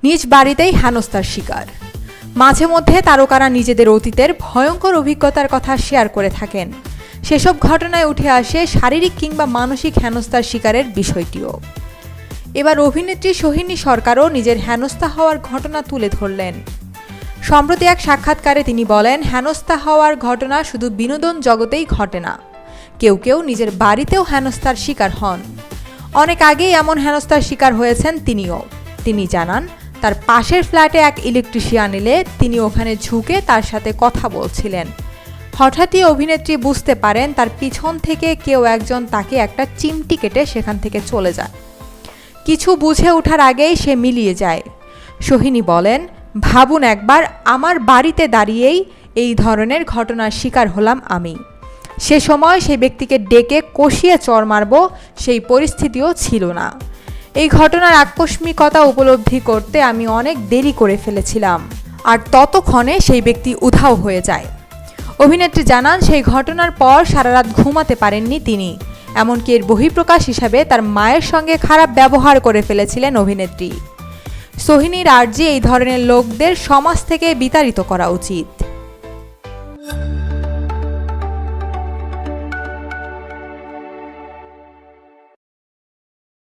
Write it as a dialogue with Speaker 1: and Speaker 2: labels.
Speaker 1: নিজ বাড়িতেই হেনস্থার শিকার। মাঝে মধ্যে তারকারা নিজেদের অতীতের ভয়ঙ্কর অভিজ্ঞতার কথা শেয়ার করে থাকেন। সেসব ঘটনায় উঠে আসে শারীরিক কিংবা মানসিক হেনস্থার শিকারের বিষয়টিও। এবার অভিনেত্রী সোহিনী সরকারও নিজের হেনস্থা হওয়ার ঘটনা তুলে ধরলেন। সম্প্রতি এক সাক্ষাৎকারে তিনি বলেন, হেনস্থা হওয়ার ঘটনা শুধু বিনোদন জগতেই ঘটে না, কেউ কেউ নিজের বাড়িতেও হেনস্থার শিকার হন। অনেক আগেই এমন হেনস্থার শিকার হয়েছেন তিনিও। তিনি জানান, তার পাশের ফ্ল্যাটে এক ইলেকট্রিশিয়ান এলে তিনি ওখানে ঝুঁকে তার সাথে কথা বলছিলেন। হঠাৎই অভিনেত্রী বুঝতে পারেন তার পিছন থেকে কেউ একজন তাকে একটা চিমটি কেটে সেখান থেকে চলে যায়। কিছু বুঝে ওঠার আগেই সে মিলিয়ে যায়। সোহিনী বলেন, ভাবুন একবার, আমার বাড়িতে দাঁড়িয়েই এই ধরনের ঘটনার শিকার হলাম আমি। সে সময় সেই ব্যক্তিকে ডেকে কষিয়ে চড় মারব সেই পরিস্থিতিও ছিল না। এই ঘটনার আকস্মিকতা উপলব্ধি করতে আমি অনেক দেরি করে ফেলেছিলাম, আর ততক্ষণে সেই ব্যক্তি উধাও হয়ে যায়। অভিনেত্রী জানান, সেই ঘটনার পর সারা রাত ঘুমাতে পারেননি তিনি। এমনকি এর বহিঃপ্রকাশ হিসাবে তার মায়ের সঙ্গে খারাপ ব্যবহার করে ফেলেছিলেন অভিনেত্রী। সোহিনীর আর্জি, এই ধরনের লোকদের সমাজ থেকে বিতাড়িত করা উচিত।